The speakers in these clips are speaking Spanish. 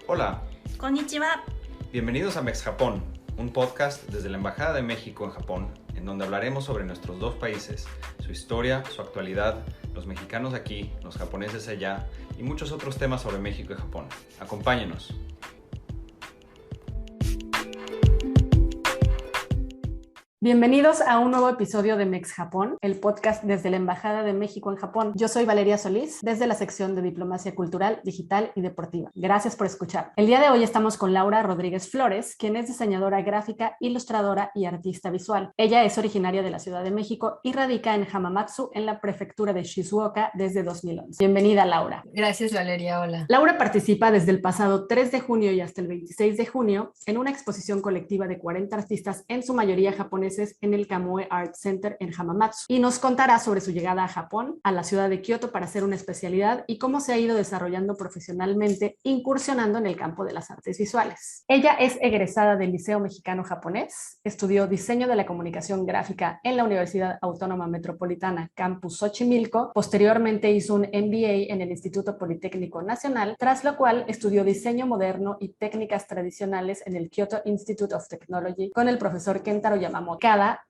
Hola, Konnichiwa. bienvenidos a Mex Japón, un podcast desde la Embajada de México en Japón, en donde hablaremos sobre nuestros dos países, su historia, su actualidad, los mexicanos aquí, los japoneses allá y muchos otros temas sobre México y Japón. Acompáñenos. Bienvenidos a un nuevo episodio de Mex Japón, el podcast desde la Embajada de México en Japón. Yo soy Valeria Solís, desde la sección de Diplomacia Cultural, Digital y Deportiva. Gracias por escuchar. El día de hoy estamos con Laura Rodríguez Flores, quien es diseñadora gráfica, ilustradora y artista visual. Ella es originaria de la Ciudad de México y radica en Hamamatsu, en la prefectura de Shizuoka, desde 2011. Bienvenida, Laura. Gracias, Valeria. Hola. Laura participa desde el pasado 3 de junio y hasta el 26 de junio en una exposición colectiva de 40 artistas, en su mayoría japoneses, en el Kamue Art Center en Hamamatsu, y nos contará sobre su llegada a Japón, a la ciudad de Kioto para hacer una especialidad y cómo se ha ido desarrollando profesionalmente, incursionando en el campo de las artes visuales. Ella es egresada del Liceo Mexicano Japonés, estudió diseño de la comunicación gráfica en la Universidad Autónoma Metropolitana Campus Xochimilco, posteriormente hizo un MBA en el Instituto Politécnico Nacional, tras lo cual estudió diseño moderno y técnicas tradicionales en el Kyoto Institute of Technology con el profesor Kentaro Yamamoto,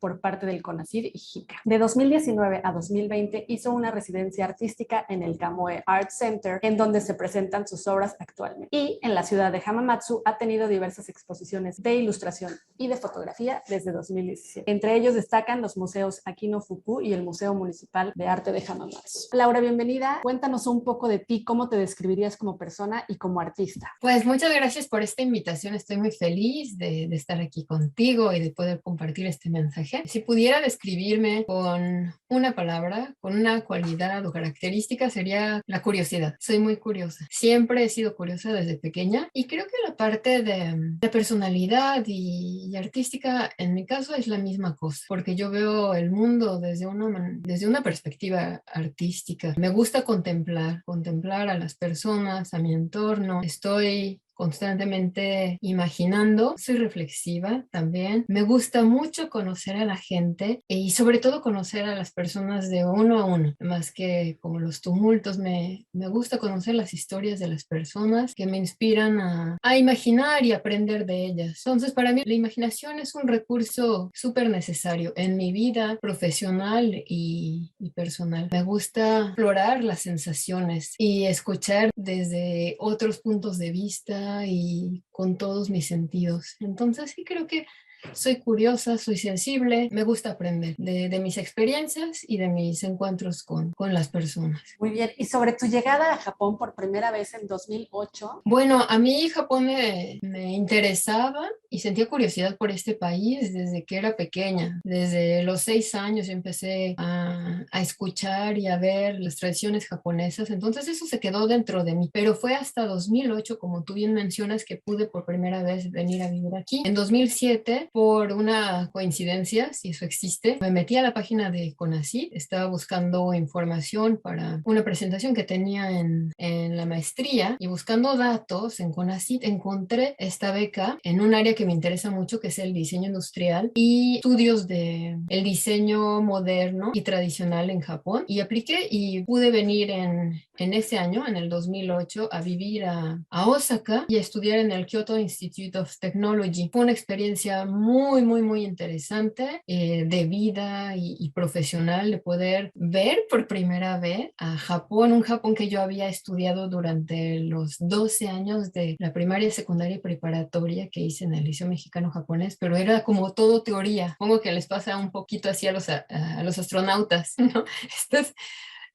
por parte del CONACYT y JICA. De 2019 a 2020 hizo una residencia artística en el Kamue Art Center, en donde se presentan sus obras actualmente. Y en la ciudad de Hamamatsu ha tenido diversas exposiciones de ilustración y de fotografía desde 2017. Entre ellos destacan los museos Akino-Fuku y el Museo Municipal de Arte de Hamamatsu. Laura, bienvenida. Cuéntanos un poco de ti, cómo te describirías como persona y como artista. Pues muchas gracias por esta invitación. Estoy muy feliz de estar aquí contigo y de poder compartir este mensaje. Si pudiera describirme con una palabra, con una cualidad o característica, sería la curiosidad. Soy muy curiosa. Siempre he sido curiosa desde pequeña y creo que la parte de personalidad y artística, en mi caso, es la misma cosa, porque yo veo el mundo desde una perspectiva artística. Me gusta contemplar a las personas, a mi entorno. Estoy constantemente imaginando, soy reflexiva también. Me gusta mucho conocer a la gente y sobre todo conocer a las personas de uno a uno, más que como los tumultos. Me gusta conocer las historias de las personas que me inspiran a imaginar y aprender de ellas. Entonces, para mí la imaginación es un recurso súper necesario en mi vida profesional y personal. Me gusta explorar las sensaciones y escuchar desde otros puntos de vista y con todos mis sentidos. Entonces sí creo que soy curiosa, soy sensible, me gusta aprender de mis experiencias y de mis encuentros con las personas. Muy bien, y sobre tu llegada a Japón por primera vez en 2008. Bueno, a mí Japón me interesaba y sentía curiosidad por este país desde que era pequeña. Desde los 6 años empecé a escuchar y a ver las tradiciones japonesas, entonces eso se quedó dentro de mí. Pero fue hasta 2008, como tú bien mencionas, que pude por primera vez venir a vivir aquí. En 2007, por una coincidencia, si eso existe, me metí a la página de CONACYT, estaba buscando información para una presentación que tenía en la maestría, y buscando datos en CONACYT encontré esta beca en un área que me interesa mucho, que es el diseño industrial y estudios de el diseño moderno y tradicional en Japón, y apliqué y pude venir en ese año, en el 2008, a vivir a Osaka y a estudiar en el Kyoto Institute of Technology. Fue una experiencia muy, muy, muy interesante, de vida y profesional, de poder ver por primera vez a Japón, un Japón que yo había estudiado durante los 12 años de la primaria, secundaria y preparatoria que hice en el Liceo Mexicano Japonés, pero era como todo teoría. Supongo que les pasa un poquito así a los astronautas, ¿no? Estás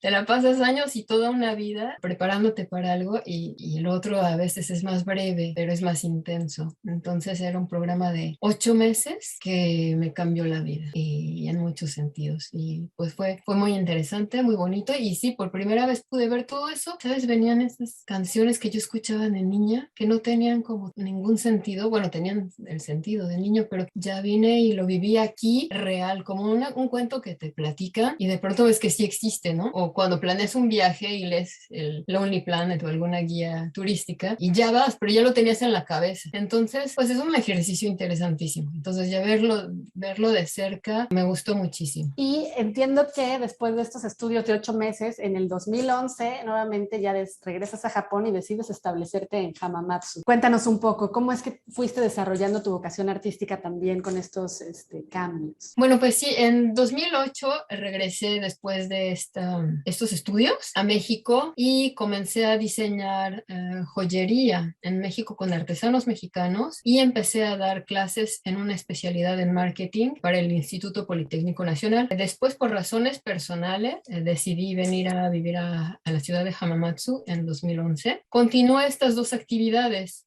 te la pasas años y toda una vida preparándote para algo y el otro a veces es más breve, pero es más intenso. Entonces era un programa de 8 meses que me cambió la vida y en muchos sentidos. Y pues fue muy interesante, muy bonito. Y sí, por primera vez pude ver todo eso. ¿Sabes? Venían esas canciones que yo escuchaba de niña que no tenían como ningún sentido. Bueno, tenían el sentido de niño, pero ya vine y lo viví aquí real, como un cuento que te platican y de pronto ves que sí existe, ¿no? O como cuando planeas un viaje y lees el Lonely Planet o alguna guía turística y ya vas, pero ya lo tenías en la cabeza. Entonces, pues es un ejercicio interesantísimo. Entonces, ya verlo de cerca me gustó muchísimo. Y entiendo que después de estos estudios de 8 meses, en el 2011, nuevamente ya regresas a Japón y decides establecerte en Hamamatsu. Cuéntanos un poco, ¿cómo es que fuiste desarrollando tu vocación artística también con estos cambios? Bueno, pues sí, en 2008 regresé después de estos estudios a México y comencé a diseñar joyería en México con artesanos mexicanos y empecé a dar clases en una especialidad en marketing para el Instituto Politécnico Nacional. Después, por razones personales, decidí venir a vivir a la ciudad de Hamamatsu en 2011. Continué estas dos actividades.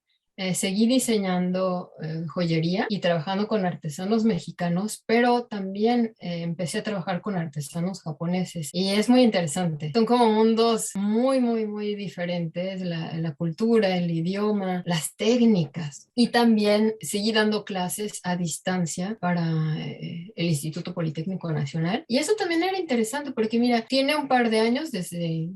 Seguí diseñando joyería y trabajando con artesanos mexicanos, pero también empecé a trabajar con artesanos japoneses y es muy interesante. Son como mundos muy, muy, muy diferentes, la cultura, el idioma, las técnicas. Y también seguí dando clases a distancia para el Instituto Politécnico Nacional. Y eso también era interesante porque, mira, tiene un par de años desde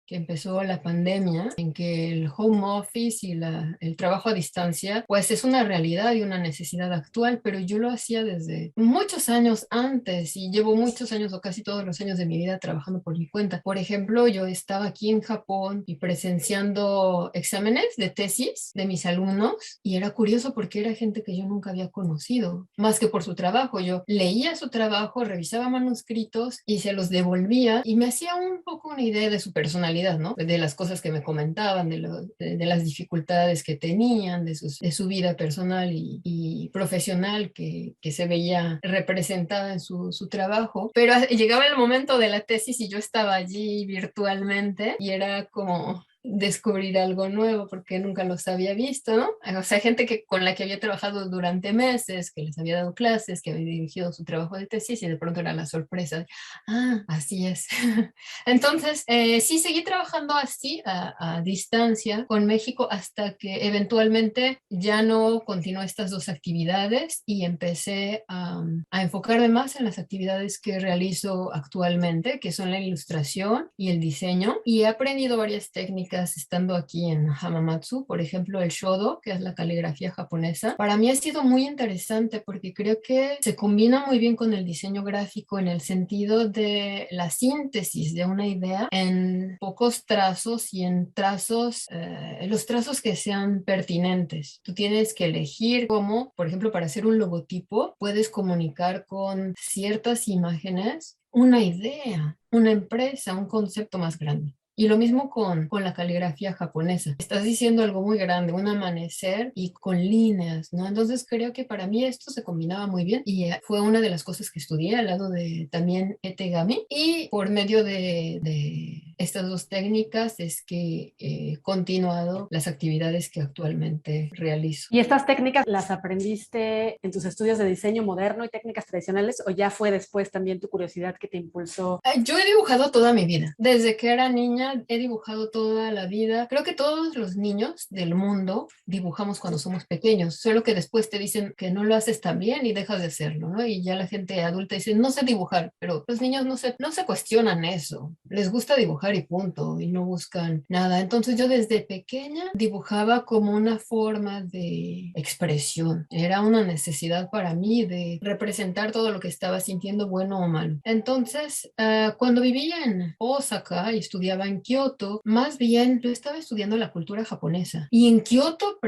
que empezó la pandemia, en que el home office y el trabajo a distancia, pues es una realidad y una necesidad actual, pero yo lo hacía desde muchos años antes y llevo muchos años o casi todos los años de mi vida trabajando por mi cuenta. Por ejemplo, yo estaba aquí en Japón y presenciando exámenes de tesis de mis alumnos y era curioso porque era gente que yo nunca había conocido, más que por su trabajo. Yo leía su trabajo, revisaba manuscritos y se los devolvía y me hacía un poco una idea de su personalidad, ¿no? De las cosas que me comentaban, de las dificultades que tenían, de su vida personal y profesional que se veía representada en su trabajo. Pero llegaba el momento de la tesis y yo estaba allí virtualmente y era como descubrir algo nuevo porque nunca los había visto, ¿no? O sea, gente con la que había trabajado durante meses, que les había dado clases, que había dirigido su trabajo de tesis y de pronto era la sorpresa. Ah, así es. Entonces, sí, seguí trabajando así a distancia con México hasta que eventualmente ya no continué estas dos actividades y empecé a enfocarme más en las actividades que realizo actualmente, que son la ilustración y el diseño. Y he aprendido varias técnicas estando aquí en Hamamatsu, por ejemplo, el shodo, que es la caligrafía japonesa. Para mí ha sido muy interesante porque creo que se combina muy bien con el diseño gráfico en el sentido de la síntesis de una idea en pocos trazos y en trazos, los trazos que sean pertinentes. Tú tienes que elegir cómo, por ejemplo, para hacer un logotipo, puedes comunicar con ciertas imágenes una idea, una empresa, un concepto más grande. Y lo mismo con la caligrafía japonesa. Estás diciendo algo muy grande, un amanecer y con líneas, ¿no? Entonces creo que para mí esto se combinaba muy bien y fue una de las cosas que estudié al lado de también Etegami. Y por medio de estas dos técnicas es que he continuado las actividades que actualmente realizo. ¿Y estas técnicas las aprendiste en tus estudios de diseño moderno y técnicas tradicionales o ya fue después también tu curiosidad que te impulsó? Yo he dibujado toda mi vida. Desde que era niña he dibujado toda la vida. Creo que todos los niños del mundo dibujamos cuando somos pequeños, solo que después te dicen que no lo haces tan bien y dejas de hacerlo, ¿no? Y ya la gente adulta dice, no sé dibujar, pero los niños no se cuestionan eso. Les gusta dibujar y punto, y no buscan nada. Entonces yo desde pequeña dibujaba como una forma de expresión. Era una necesidad para mí de representar todo lo que estaba sintiendo, bueno o malo. Entonces, cuando vivía en Osaka y estudiaba en Kioto, más bien yo estaba estudiando la cultura japonesa. Y en Kioto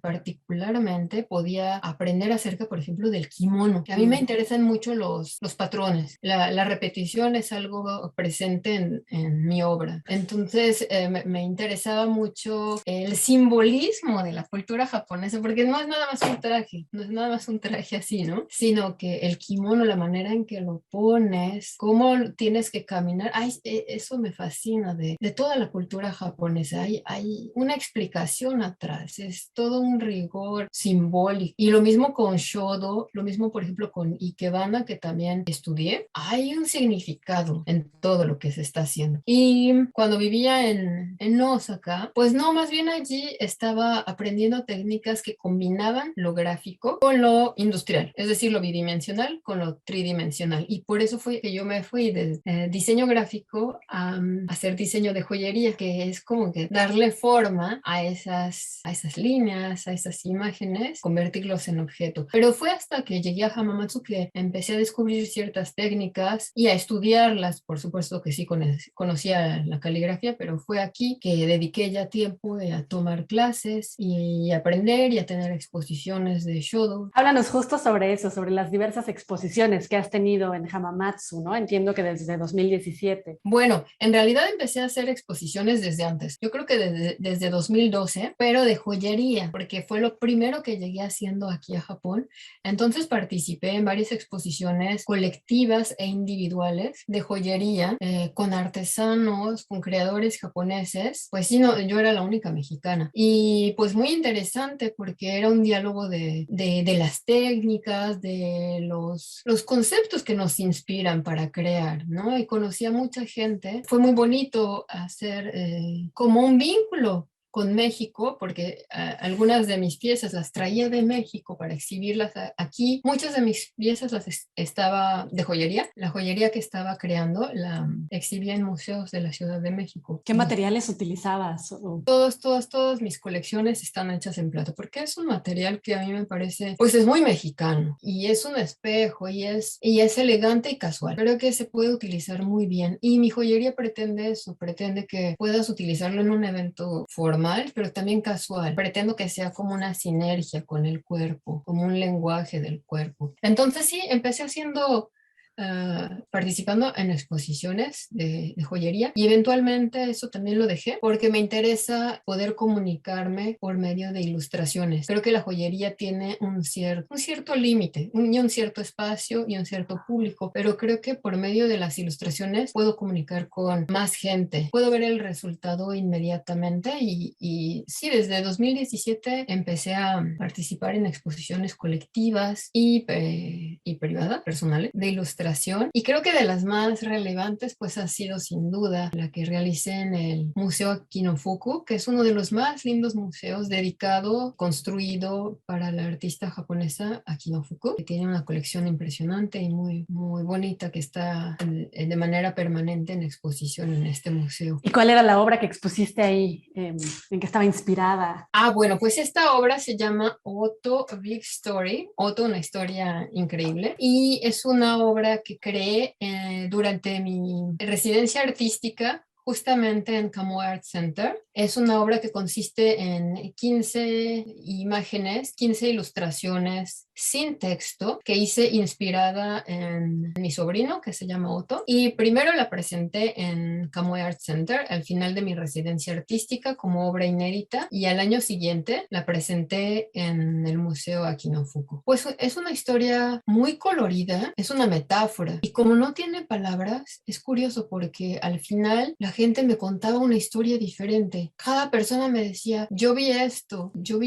particularmente podía aprender acerca, por ejemplo, del kimono. A mí me interesan mucho los patrones. La repetición es algo presente en mi obra. Entonces, me interesaba mucho el simbolismo de la cultura japonesa, porque no es nada más un traje, no es nada más un traje así, ¿no? Sino que el kimono, la manera en que lo pones, cómo tienes que caminar, ay, eso me fascina de toda la cultura japonesa. Hay una explicación atrás, es todo un rigor simbólico. Y lo mismo con Shodo, lo mismo por ejemplo con Ikebana, que también estudié. Hay un significado en todo lo que se está haciendo. Y cuando vivía en Osaka, pues no, más bien allí estaba aprendiendo técnicas que combinaban lo gráfico con lo industrial, es decir, lo bidimensional con lo tridimensional. Y por eso fue que yo me fui de diseño gráfico a hacer diseño de joyería, que es como que darle forma a esas líneas, a esas imágenes, convertirlos en objetos. Pero fue hasta que llegué a Hamamatsu que empecé a descubrir ciertas técnicas y a estudiarlas. Por supuesto que sí conocía la caligrafía, pero fue aquí que dediqué ya tiempo a tomar clases y aprender y a tener exposiciones de Shodo. Háblanos justo sobre eso, sobre las diversas exposiciones que has tenido en Hamamatsu, ¿no? Entiendo que desde 2017. Bueno, en realidad empecé a hacer exposiciones desde antes. Yo creo que desde 2012, pero de joyería, porque fue lo primero que llegué haciendo aquí a Japón. Entonces participé en varias exposiciones colectivas e individuales de joyería con artesanos, con creadores japoneses. Pues sí, no, yo era la única mexicana. Y pues muy interesante porque era un diálogo de las técnicas, de los conceptos que nos inspiran para crear, ¿no? Y conocí a mucha gente. Fue muy bonito hacer como un vínculo con México, porque algunas de mis piezas las traía de México para exhibirlas aquí. Muchas de mis piezas las estaba de joyería. La joyería que estaba creando la exhibía en museos de la Ciudad de México. ¿Qué materiales utilizabas? Todas mis colecciones están hechas en plata, porque es un material que a mí me parece, pues es muy mexicano, y es un espejo, y es elegante y casual. Creo que se puede utilizar muy bien, y mi joyería pretende eso, pretende que puedas utilizarlo en un evento formal, pero también casual. Pretendo que sea como una sinergia con el cuerpo, como un lenguaje del cuerpo. Entonces sí, empecé haciendo participando en exposiciones de joyería, y eventualmente eso también lo dejé porque me interesa poder comunicarme por medio de ilustraciones. Creo que la joyería tiene un cierto límite y un cierto espacio y un cierto público, pero creo que por medio de las ilustraciones puedo comunicar con más gente, puedo ver el resultado inmediatamente. Y sí, desde 2017 empecé a participar en exposiciones colectivas y privadas, personales, de ilustración. Y creo que de las más relevantes pues ha sido sin duda la que realicé en el Museo Kinofuku, que es uno de los más lindos museos dedicado, construido para la artista japonesa Akino Fuku, que tiene una colección impresionante y muy, muy bonita, que está de manera permanente en exposición en este museo. ¿Y cuál era la obra que expusiste ahí? ¿En qué estaba inspirada? Bueno, pues esta obra se llama Oto Big Story, Oto, una historia increíble, y es una obra que creé durante mi residencia artística justamente en Kamui Art Center. Es una obra que consiste en 15 imágenes, 15 ilustraciones sin texto que hice inspirada en mi sobrino, que se llama Otto. Y primero la presenté en Kamui Art Center al final de mi residencia artística como obra inédita, y al año siguiente la presenté en el Museo Akino Fuku. Pues es una historia muy colorida, es una metáfora, y como no tiene palabras, es curioso porque al final la gente me contaba una historia diferente. Cada persona me decía, yo vi esto, yo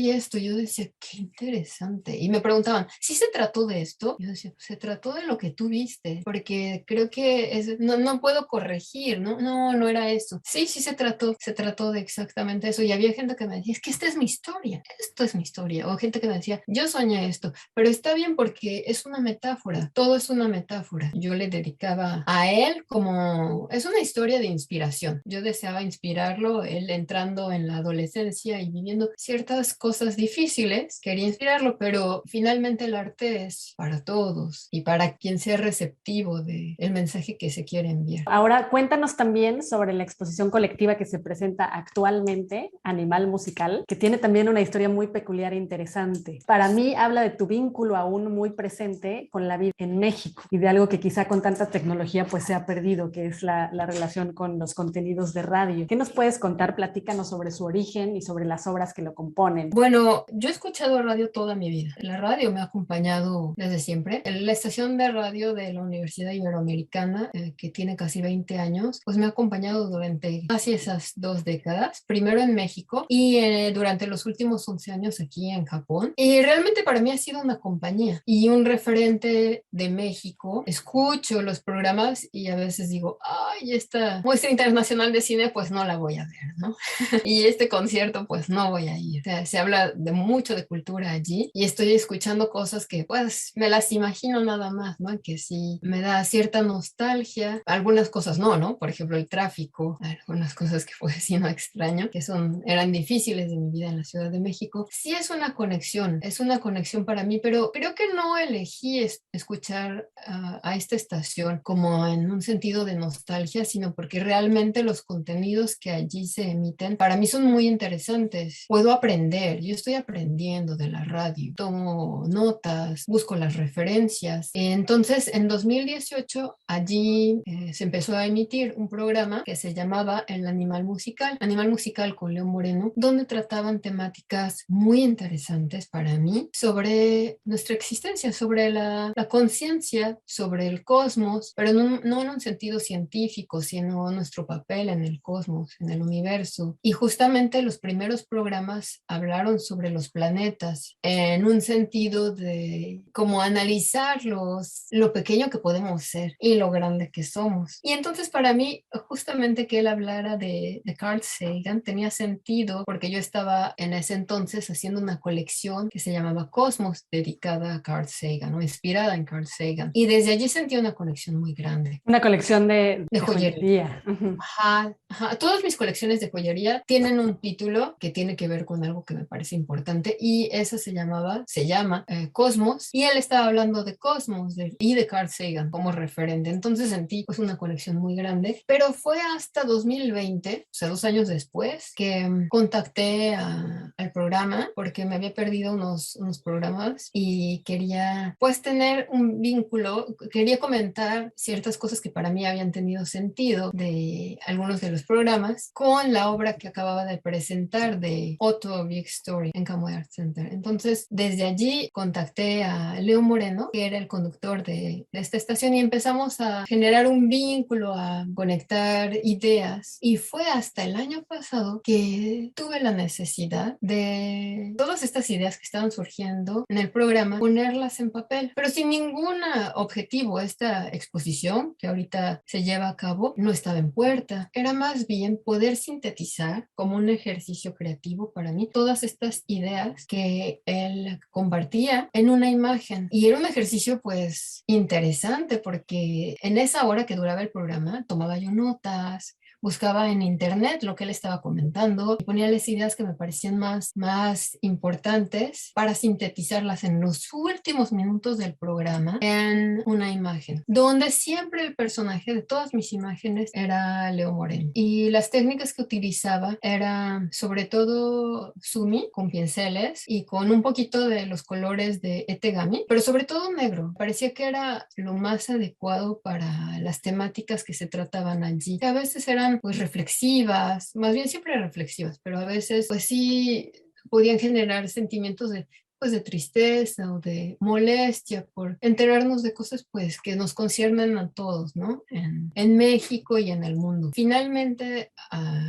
decía, qué interesante. Y me preguntaban, ¿sí se trató de esto? Yo decía, se trató de lo que tú viste, porque creo que no puedo corregir, no era eso. Sí, se trató de exactamente eso. Y había gente que me decía, es que esta es mi historia, esto es mi historia. O gente que me decía, yo soñé esto, pero está bien porque es una metáfora, todo es una metáfora. Yo le dedicaba a él como, es una historia de inspiración. Yo deseaba inspirarlo, él entrando en la adolescencia y viviendo ciertas cosas difíciles, quería inspirarlo, pero finalmente el arte es para todos y para quien sea receptivo del mensaje que se quiere enviar. Ahora cuéntanos también sobre la exposición colectiva que se presenta actualmente, Animal Musical, que tiene también una historia muy peculiar e interesante. Para mí habla de tu vínculo aún muy presente con la vida en México y de algo que quizá con tanta tecnología pues se ha perdido, que es la relación con los contenidos de radio. ¿Qué nos puedes contar? Platícanos sobre su origen y sobre las obras que lo componen. Bueno, yo he escuchado radio toda mi vida. La radio me ha acompañado desde siempre. La estación de radio de la Universidad Iberoamericana, que tiene casi 20 años, pues me ha acompañado durante casi esas 2 décadas. Primero en México y durante los últimos 11 años aquí en Japón. Y realmente para mí ha sido una compañía y un referente de México. Escucho los programas y a veces digo, ay, esta muestra internacional de cine pues no la voy a ver, ¿no? Y este concierto pues no voy a ir. O sea, se habla de mucho de cultura allí y estoy escuchando cosas que pues me las imagino nada más, ¿no? Que sí me da cierta nostalgia. Algunas cosas no, ¿no? Por ejemplo, el tráfico, algunas cosas que pues sí no extraño, que eran difíciles de mi vida en la Ciudad de México. Sí es una conexión para mí, pero creo que no elegí escuchar a esta estación como en un sentido de nostalgia, sino porque realmente los contenidos que allí se emiten para mí son muy interesantes. Puedo aprender, yo estoy aprendiendo de la radio, tomo notas, busco las referencias. Entonces, en 2018 allí se empezó a emitir un programa que se llamaba El Animal Musical con Leo Moreno, donde trataban temáticas muy interesantes para mí sobre nuestra existencia, sobre la conciencia, sobre el cosmos, pero no en un sentido científico, sino nuestro papel en el cosmos, en el universo. Y justamente los primeros programas hablaron sobre los planetas en un sentido de cómo analizarlos, lo pequeño que podemos ser y lo grande que somos. Y entonces para mí, justamente que él hablara de Carl Sagan tenía sentido porque yo estaba en ese entonces haciendo una colección que se llamaba Cosmos, dedicada a Carl Sagan, o inspirada en Carl Sagan. Y desde allí sentí una conexión muy grande. Una colección de joyería. joyería. Uh-huh. Ajá. Todas mis colecciones de joyería tienen un título que tiene que ver con algo que me parece importante y esa se llama Cosmos, y él estaba hablando de Cosmos y de Carl Sagan como referente. Entonces sentí pues una conexión muy grande, pero fue hasta 2020, o sea, 2 años después, que contacté al programa porque me había perdido unos programas y quería pues tener un vínculo, quería comentar ciertas cosas que para mí habían tenido sentido de algunos de los programas con la obra que acababa de presentar de Otto Big Story en Kamui Art Center. Entonces, desde allí contacté a Leo Moreno, que era el conductor de esta estación, y empezamos a generar un vínculo, a conectar ideas. Y fue hasta el año pasado que tuve la necesidad de todas estas ideas que estaban surgiendo en el programa, ponerlas en papel, pero sin ningún objetivo. Esta exposición que ahorita se lleva a cabo no estaba en puerta, era más bien poder sintetizar como un ejercicio creativo para mí todas estas ideas que él compartía en una imagen, y era un ejercicio pues interesante porque en esa hora que duraba el programa tomaba yo notas, buscaba en internet lo que él estaba comentando y ponía las ideas que me parecían más importantes para sintetizarlas en los últimos minutos del programa en una imagen, donde siempre el personaje de todas mis imágenes era Leo Moreno. Y las técnicas que utilizaba eran sobre todo sumi con pinceles y con un poquito de los colores de Etegami, pero sobre todo negro. Parecía que era lo más adecuado para las temáticas que se trataban allí, que a veces eran pues reflexivas, más bien siempre reflexivas, pero a veces pues sí podían generar sentimientos pues de tristeza o de molestia por enterarnos de cosas pues que nos conciernen a todos, ¿no? En México y en el mundo. Finalmente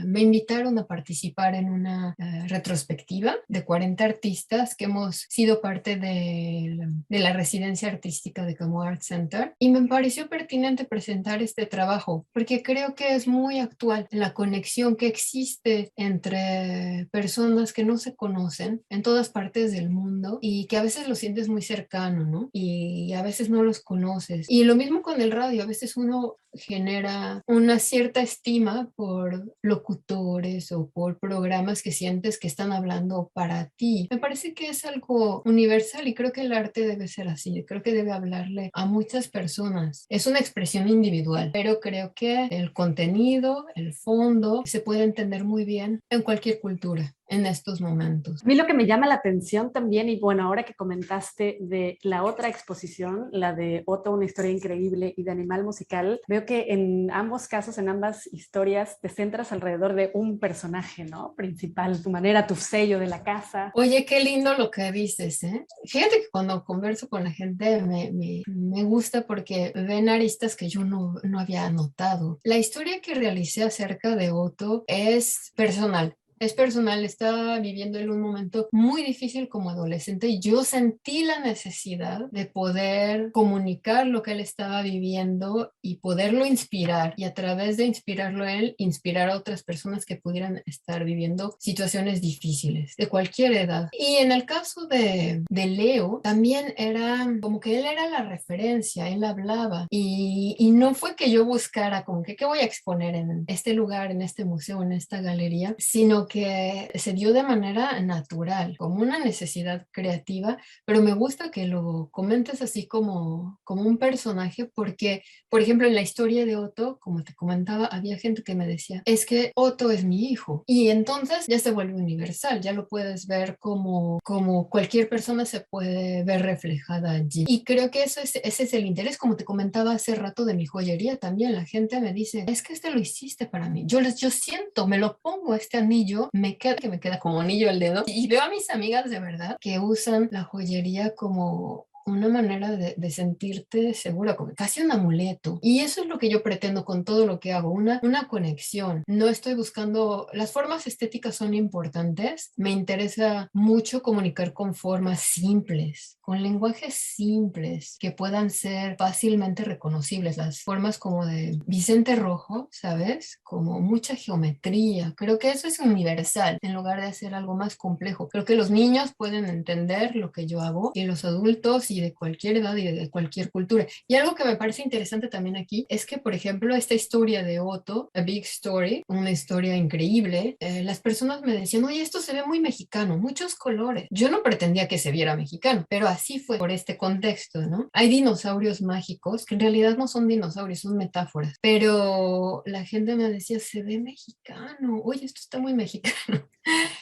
me invitaron a participar en una retrospectiva de 40 artistas que hemos sido parte de la residencia artística de Kamui Art Center, y me pareció pertinente presentar este trabajo porque creo que es muy actual la conexión que existe entre personas que no se conocen en todas partes del mundo y que a veces lo sientes muy cercano, ¿no? Y a veces no los conoces. Y lo mismo con el radio, a veces uno genera una cierta estima por locutores o por programas que sientes que están hablando para ti. Me parece que es algo universal y creo que el arte debe ser así. Creo que debe hablarle a muchas personas. Es una expresión individual, pero creo que el contenido, el fondo, se puede entender muy bien en cualquier cultura. en estos momentos. A mí lo que me llama la atención también, y bueno, ahora que comentaste de la otra exposición, la de Otto, una historia increíble, y de Animal Musical, veo que en ambos casos, en ambas historias, te centras alrededor de un personaje, ¿no? Principal, tu manera, tu sello de la casa. Oye, qué lindo lo que dices, ¿eh? Fíjate que cuando converso con la gente me gusta porque ven aristas que yo no había notado. La historia que realicé acerca de Otto es personal. Es personal, estaba viviendo en un momento muy difícil como adolescente y yo sentí la necesidad de poder comunicar lo que él estaba viviendo y poderlo inspirar y a través de inspirarlo a él, inspirar a otras personas que pudieran estar viviendo situaciones difíciles de cualquier edad. Y en el caso de Leo, también era como que él era la referencia, él hablaba y no fue que yo buscara como que qué voy a exponer en este lugar, en este museo, en esta galería, sino que se dio de manera natural, como una necesidad creativa, pero me gusta que lo comentes así como un personaje, porque, por ejemplo, en la historia de Otto, como te comentaba, había gente que me decía, es que Otto es mi hijo, y entonces ya se vuelve universal, ya lo puedes ver como cualquier persona se puede ver reflejada allí. Y creo que ese es el interés, como te comentaba hace rato de mi joyería también, la gente me dice, es que este lo hiciste para mí, yo siento, me lo pongo este anillo, que me queda como anillo al dedo. Y veo a mis amigas de verdad que usan la joyería como una manera de sentirte segura, como casi un amuleto. Y eso es lo que yo pretendo con todo lo que hago, una conexión. No estoy buscando, las formas estéticas son importantes, me interesa mucho comunicar con formas simples, con lenguajes simples, que puedan ser fácilmente reconocibles, las formas como de Vicente Rojo, ¿sabes? Como mucha geometría. Creo que eso es universal, en lugar de hacer algo más complejo. Creo que los niños pueden entender lo que yo hago y los adultos y de cualquier edad y de cualquier cultura. Y algo que me parece interesante también aquí es que, por ejemplo, esta historia de Otto, A Big Story, una historia increíble, las personas me decían, oye, esto se ve muy mexicano, muchos colores. Yo no pretendía que se viera mexicano, pero así fue por este contexto, ¿no? Hay dinosaurios mágicos que en realidad no son dinosaurios, son metáforas, pero la gente me decía, se ve mexicano, oye, esto está muy mexicano.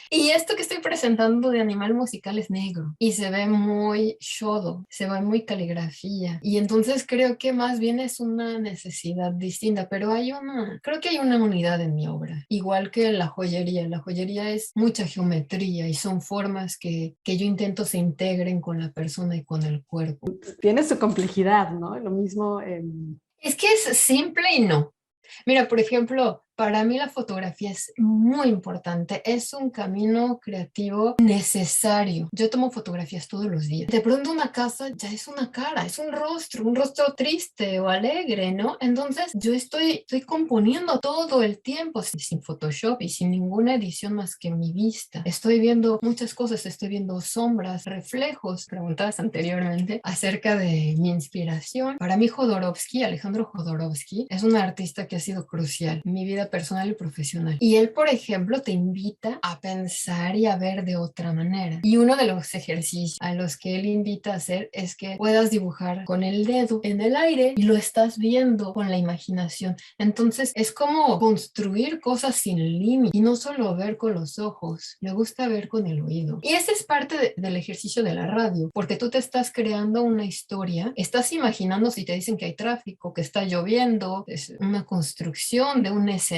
Y esto que estoy presentando de Animal Musical es negro y se ve muy shodo, se ve muy caligrafía. Y entonces creo que más bien es una necesidad distinta, pero creo que hay una unidad en mi obra, igual que la joyería. La joyería es mucha geometría y son formas que yo intento se integren con la persona y con el cuerpo. Tiene su complejidad, ¿no? Lo mismo. Es que es simple y no. Mira, por ejemplo, para mí la fotografía es muy importante, es un camino creativo necesario. Yo tomo fotografías todos los días. De pronto una casa ya es una cara, es un rostro triste o alegre, ¿no? Entonces yo estoy componiendo todo el tiempo sin Photoshop y sin ninguna edición más que mi vista. Estoy viendo muchas cosas, estoy viendo sombras, reflejos. Preguntabas anteriormente acerca de mi inspiración. Para mí Alejandro Jodorowsky, es un artista que ha sido crucial en mi vida personal y profesional. Y él, por ejemplo, te invita a pensar y a ver de otra manera. Y uno de los ejercicios a los que él invita a hacer es que puedas dibujar con el dedo en el aire y lo estás viendo con la imaginación. Entonces es como construir cosas sin límite y no solo ver con los ojos, me gusta ver con el oído. Y ese es parte del ejercicio de la radio, porque tú te estás creando una historia, estás imaginando si te dicen que hay tráfico, que está lloviendo, es una construcción de un escenario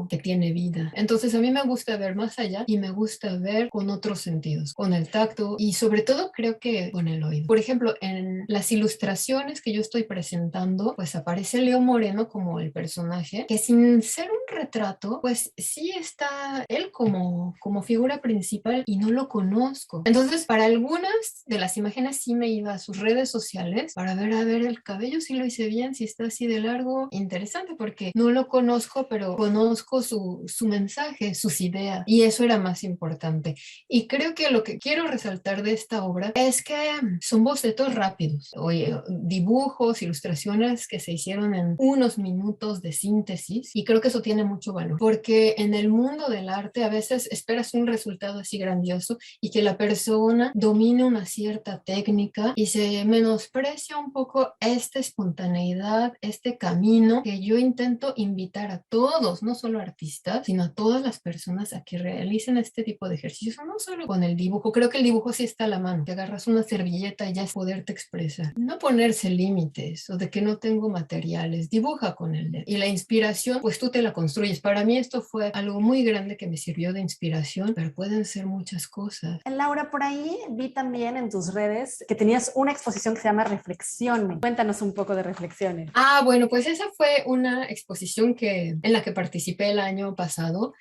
que tiene vida. Entonces a mí me gusta ver más allá y me gusta ver con otros sentidos, con el tacto y sobre todo creo que con el oído. Por ejemplo, en las ilustraciones que yo estoy presentando, pues aparece Leo Moreno como el personaje, que sin ser un retrato, pues sí está él como figura principal y no lo conozco. Entonces para algunas de las imágenes sí me iba a sus redes sociales para ver, a ver, el cabello si lo hice bien, si está así de largo. Interesante porque no lo conozco, pero conozco su mensaje, sus ideas, y eso era más importante. Y creo que lo que quiero resaltar de esta obra es que son bocetos rápidos, oye, dibujos, ilustraciones que se hicieron en unos minutos de síntesis, y creo que eso tiene mucho valor, porque en el mundo del arte a veces esperas un resultado así grandioso y que la persona domine una cierta técnica y se menosprecia un poco esta espontaneidad, este camino que yo intento invitar a todos todos, no solo artistas, sino a todas las personas a que realicen este tipo de ejercicios, no solo con el dibujo. Creo que el dibujo sí está a la mano. Te agarras una servilleta y ya es poderte expresar. No ponerse límites o de que no tengo materiales. Dibuja con el dedo. Y la inspiración, pues tú te la construyes. Para mí esto fue algo muy grande que me sirvió de inspiración, pero pueden ser muchas cosas. Laura, por ahí vi también en tus redes que tenías una exposición que se llama Reflexiones. Cuéntanos un poco de Reflexiones. Bueno, pues esa fue una exposición en la que participé el año pasado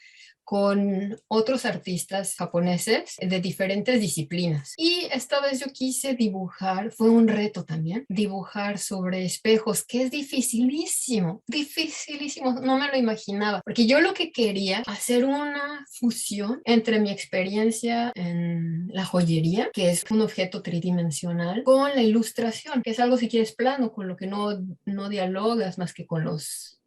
con otros artistas japoneses de diferentes disciplinas. Y esta vez yo quise dibujar, fue un reto también, dibujar sobre espejos, que es dificilísimo, dificilísimo, no me lo imaginaba, porque yo lo que quería hacer una fusión entre mi experiencia en la joyería, que es un objeto tridimensional, con la ilustración, que es algo si quieres plano, con lo que no dialogas más que con los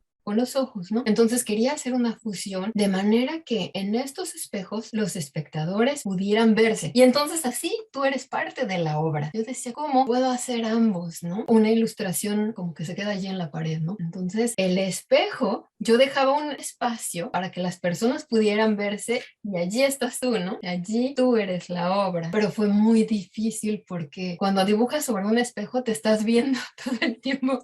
ojos, ¿no? Entonces quería hacer una fusión de manera que en estos espejos los espectadores pudieran verse. Y entonces así tú eres parte de la obra. Yo decía, ¿cómo puedo hacer ambos, no? Una ilustración como que se queda allí en la pared, ¿no? Entonces el espejo, yo dejaba un espacio para que las personas pudieran verse y allí estás tú, ¿no? Y allí tú eres la obra. Pero fue muy difícil porque cuando dibujas sobre un espejo te estás viendo todo el tiempo.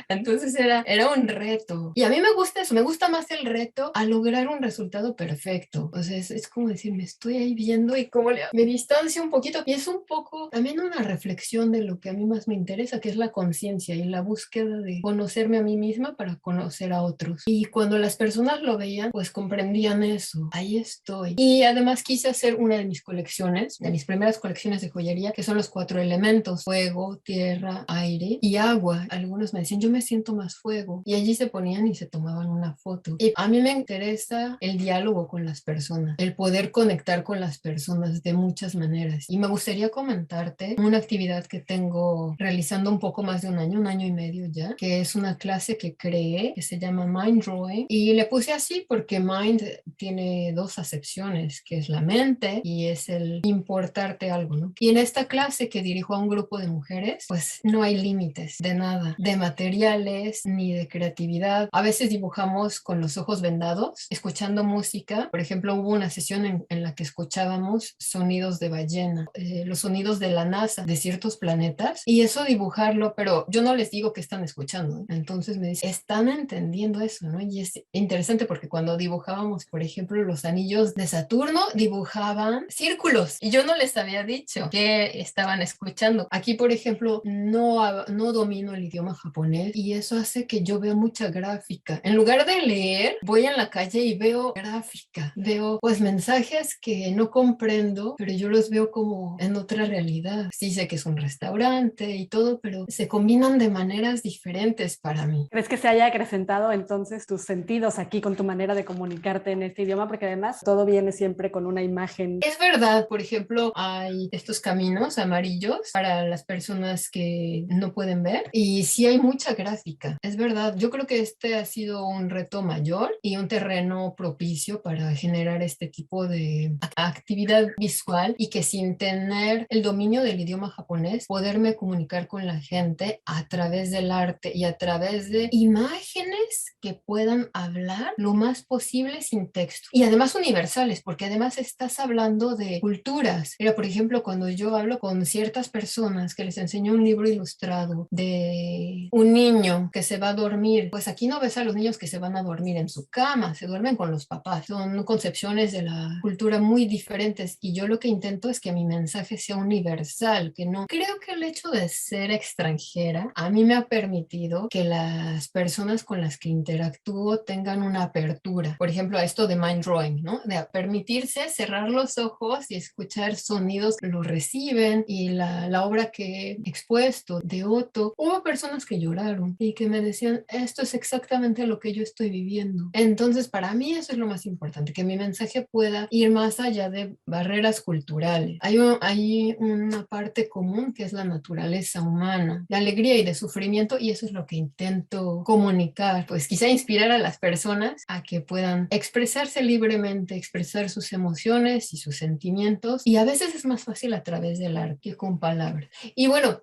Entonces era un reto. Y a mí me gusta eso, me gusta más el reto a lograr un resultado perfecto. O sea, es como decir, me estoy ahí viendo y como me distancio un poquito. Y es un poco también una reflexión de lo que a mí más me interesa, que es la conciencia y la búsqueda de conocerme a mí misma para conocer a otros. Y cuando las personas lo veían, pues comprendían eso. Ahí estoy. Y además quise hacer una de mis colecciones, de mis primeras colecciones de joyería, que son los 4 elementos: fuego, tierra, aire y agua. Algunos me decían, yo me siento más fuego. Y allí se ponían y se tomaban una foto. Y a mí me interesa el diálogo con las personas, el poder conectar con las personas de muchas maneras. Y me gustaría comentarte una actividad que tengo realizando un poco más de un año y medio ya, que es una clase que creé, que se llama Mind Drawing. Y le puse así porque mind tiene 2 acepciones, que es la mente y es el importarte algo, ¿no? Y en esta clase que dirijo a un grupo de mujeres, pues no hay límites de nada, de materiales ni de creatividad. A veces dibujamos con los ojos vendados, escuchando música. Por ejemplo, hubo una sesión en la que escuchábamos sonidos de ballena, los sonidos de la NASA, de ciertos planetas, y eso dibujarlo, pero yo no les digo que están escuchando, ¿eh? Entonces me dicen, están entendiendo eso, ¿no? Y es interesante porque cuando dibujábamos, por ejemplo, los anillos de Saturno, dibujaban círculos, y yo no les había dicho que estaban escuchando. Aquí, por ejemplo, no domino el idioma japonés, y eso hace que yo vea mucha gráfica. En lugar de leer, voy en la calle y veo gráfica, veo pues mensajes que no comprendo, pero yo los veo como en otra realidad. Sí sé que es un restaurante y todo, pero se combinan de maneras diferentes para mí. ¿Crees que se haya acrecentado entonces tus sentidos aquí con tu manera de comunicarte en este idioma? Porque además todo viene siempre con una imagen. Es verdad, por ejemplo, hay estos caminos amarillos para las personas que no pueden ver y sí hay mucha gráfica. Es verdad, yo creo que este ha sido un reto mayor y un terreno propicio para generar este tipo de actividad visual y que sin tener el dominio del idioma japonés, poderme comunicar con la gente a través del arte y a través de imágenes que puedan hablar lo más posible sin texto. Y además universales, porque además estás hablando de culturas. Mira, por ejemplo, cuando yo hablo con ciertas personas que les enseño un libro ilustrado de un niño que se va a dormir, pues aquí no ves a los niños que se van a dormir en su cama, se duermen con los papás. Son concepciones de la cultura muy diferentes y yo lo que intento es que mi mensaje sea universal, que no creo que el hecho de ser extranjera a mí me ha permitido que las personas con las que interactúo tengan una apertura. Por ejemplo, a esto de mind drawing, ¿no? De permitirse cerrar los ojos y escuchar sonidos, lo reciben. Y la obra que he expuesto de Otto, hubo personas que lloraron y que me decían, esto es exactamente lo que yo estoy viviendo. Entonces, para mí eso es lo más importante, que mi mensaje pueda ir más allá de barreras culturales. Hay una parte común que es la naturaleza humana, de alegría y de sufrimiento, y eso es lo que intento comunicar, pues quizá inspirar a las personas a que puedan expresarse libremente, expresar sus emociones y sus sentimientos, y a veces es más fácil a través del arte que con palabras. Y bueno,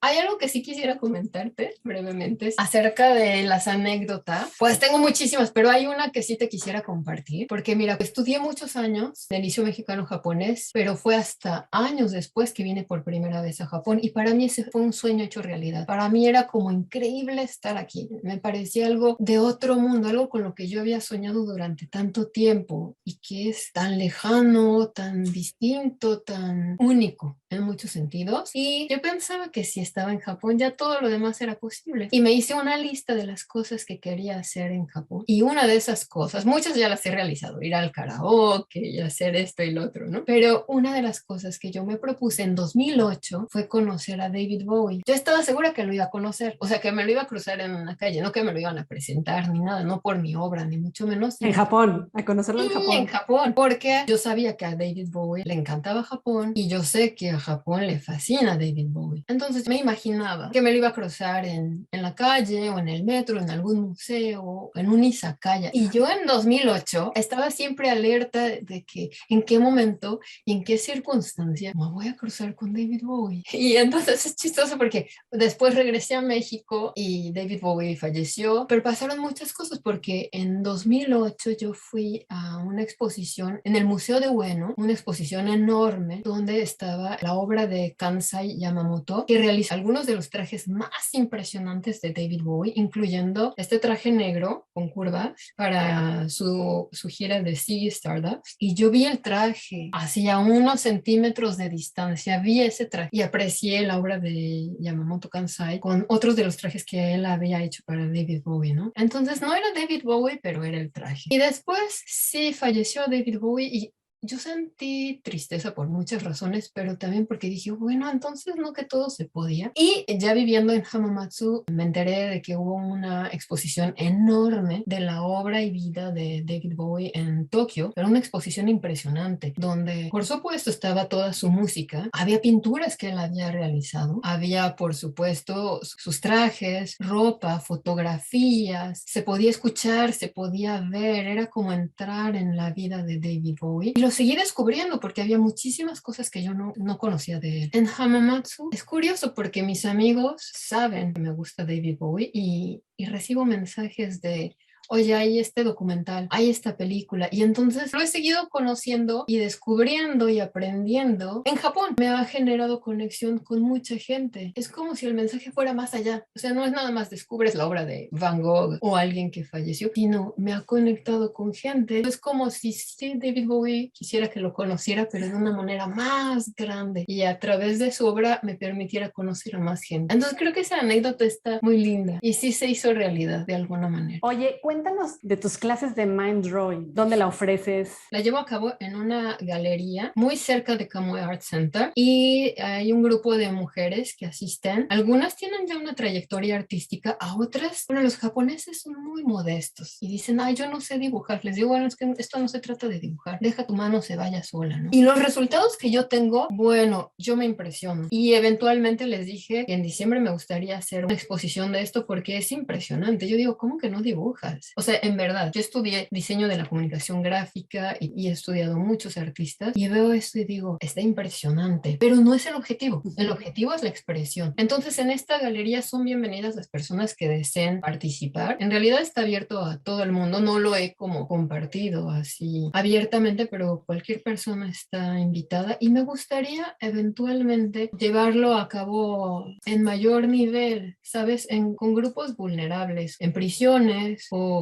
Hay algo que sí quisiera comentarte brevemente acerca de las anécdotas. Pues tengo muchísimas, pero hay una que sí te quisiera compartir, porque mira, estudié muchos años en el Liceo Mexicano Japonés, pero fue hasta años después que vine por primera vez a Japón y para mí ese fue un sueño hecho realidad. Para mí era como increíble estar aquí. Me parecía algo de otro mundo, algo con lo que yo había soñado durante tanto tiempo y que es tan lejano, tan distinto, tan único en muchos sentidos. Y yo pensaba que si estaba en Japón ya todo lo demás era posible. Y me hice una lista de las cosas que quería hacer en Japón. Y una de esas cosas, muchas ya las he realizado, ir al karaoke y hacer esto y lo otro, ¿no? Pero una de las cosas que yo me propuse en 2008 fue conocer a David Bowie. Yo estaba segura que lo iba a conocer, o sea, que me lo iba a cruzar en una calle, no que me lo iban a presentar ni nada, no por mi obra, ni mucho menos. En Japón, a conocerlo en Y en Japón. Japón, porque yo sabía que a David Bowie le encantaba Japón y yo sé que a Japón le fascina David Bowie. Entonces me imaginaba que me lo iba a cruzar en la calle o en el metro, en algún museo, en un izakaya. Y yo en 2008 estaba siempre alerta de que en qué momento y en qué circunstancia me voy a cruzar con David Bowie. Y entonces es chistoso porque después regresé a México y David Bowie falleció, pero pasaron muchas cosas porque en 2008 yo fui a una exposición en el Museo de Ueno, una exposición enorme donde estaba la obra de Kansai Yamamoto, que realizó algunos de los trajes más impresionantes de David Bowie, incluyendo este traje negro con curvas para su gira de Ziggy Stardust. Y yo vi el traje hacia unos centímetros de distancia, vi ese traje y aprecié la obra de Yamamoto Kansai con otros de los trajes que él había hecho para David Bowie, ¿no? Entonces no era David Bowie, pero era el traje. Y después sí falleció David Bowie y yo sentí tristeza por muchas razones, pero también porque dije, bueno, entonces no que todo se podía. Y ya viviendo en Hamamatsu, me enteré de que hubo una exposición enorme de la obra y vida de David Bowie en Tokio. Era una exposición impresionante, donde por supuesto estaba toda su música, había pinturas que él había realizado, había por supuesto sus trajes, ropa, fotografías, se podía escuchar, se podía ver, era como entrar en la vida de David Bowie. Y lo seguí descubriendo porque había muchísimas cosas que yo no conocía de él. En Hamamatsu es curioso porque mis amigos saben que me gusta David Bowie y recibo mensajes de, oye, hay este documental, hay esta película, y entonces lo he seguido conociendo y descubriendo y aprendiendo. En Japón me ha generado conexión con mucha gente. Es como si el mensaje fuera más allá. O sea, no es nada más descubres la obra de Van Gogh o alguien que falleció, sino me ha conectado con gente. Es como si sí, David Bowie quisiera que lo conociera, pero de una manera más grande y a través de su obra me permitiera conocer a más gente. Entonces creo que esa anécdota está muy linda y sí se hizo realidad de alguna manera. Oye, cuéntanos de tus clases de mind drawing. ¿Dónde la ofreces? La llevo a cabo en una galería muy cerca de Kamue Art Center y hay un grupo de mujeres que asisten. Algunas tienen ya una trayectoria artística, a otras, bueno, los japoneses son muy modestos y dicen, ay, yo no sé dibujar. Les digo, bueno, es que esto no se trata de dibujar. Deja tu mano se vaya sola, ¿no? Y los resultados que yo tengo, bueno, yo me impresiono. Y eventualmente les dije que en diciembre me gustaría hacer una exposición de esto porque es impresionante. Yo digo, ¿cómo que no dibujas? O sea, en verdad, yo estudié diseño de la comunicación gráfica y he estudiado muchos artistas y veo esto y digo, está impresionante, pero no es el objetivo. El objetivo es la expresión. Entonces, en esta galería son bienvenidas las personas que deseen participar. En realidad está abierto a todo el mundo, no lo he como compartido así abiertamente, pero cualquier persona está invitada y me gustaría eventualmente llevarlo a cabo en mayor nivel, ¿sabes? Con grupos vulnerables, en prisiones o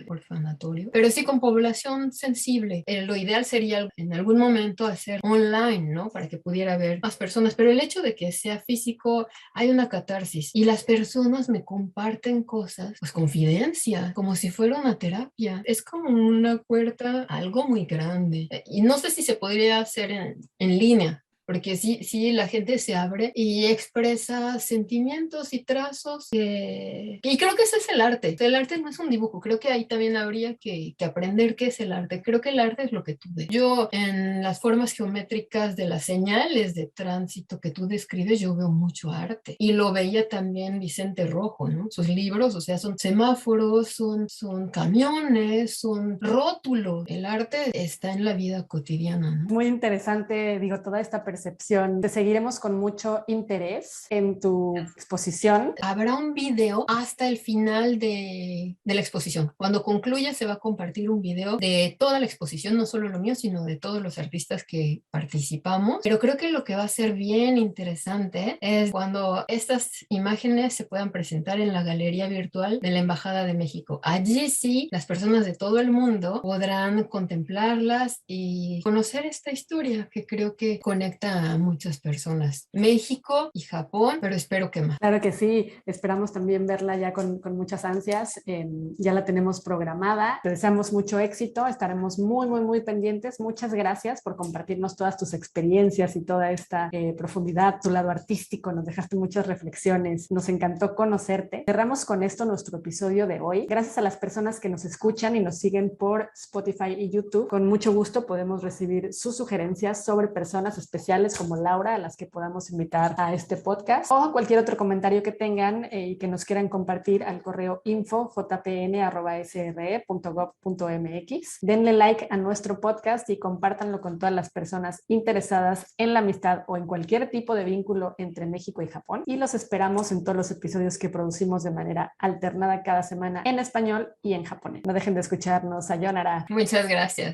orfanatorio, pero sí con población sensible. Lo ideal sería en algún momento hacer online, ¿no? Para que pudiera haber más personas, pero el hecho de que sea físico, hay una catarsis y las personas me comparten cosas, pues confidencia, como si fuera una terapia. Es como una puerta a algo muy grande. Y no sé si se podría hacer en línea, porque sí, la gente se abre y expresa sentimientos y trazos y creo que ese es el arte. El arte no es un dibujo, creo que ahí también habría que aprender qué es el arte. Creo que el arte es lo que tú ves. Yo en las formas geométricas de las señales de tránsito que tú describes, yo veo mucho arte y lo veía también Vicente Rojo, ¿no? Sus libros, o sea, son semáforos, son camiones, son rótulos. El arte está en la vida cotidiana, ¿no? Muy interesante, digo, toda esta percepción. Te seguiremos con mucho interés en tu exposición. Habrá un video hasta el final de la exposición. Cuando concluya se va a compartir un video de toda la exposición, no solo lo mío, sino de todos los artistas que participamos. Pero creo que lo que va a ser bien interesante es cuando estas imágenes se puedan presentar en la galería virtual de la Embajada de México. Allí sí, las personas de todo el mundo podrán contemplarlas y conocer esta historia que creo que conecta a muchas personas. México y Japón, pero espero que más. Claro que sí, esperamos también verla ya con muchas ansias. Ya la tenemos programada. Te deseamos mucho éxito, estaremos muy pendientes. Muchas gracias por compartirnos todas tus experiencias y toda esta profundidad, tu lado artístico. Nos dejaste muchas reflexiones. Nos encantó conocerte. Cerramos con esto nuestro episodio de hoy. Gracias a las personas que nos escuchan y nos siguen por Spotify y YouTube. Con mucho gusto podemos recibir sus sugerencias sobre personas especiales como Laura, a las que podamos invitar a este podcast, o cualquier otro comentario que tengan y que nos quieran compartir al correo info.jpn@sre.gov.mx. Denle like a nuestro podcast y compártanlo con todas las personas interesadas en la amistad o en cualquier tipo de vínculo entre México y Japón. Y los esperamos en todos los episodios que producimos de manera alternada cada semana en español y en japonés. No dejen de escucharnos. Sayonara. Muchas gracias.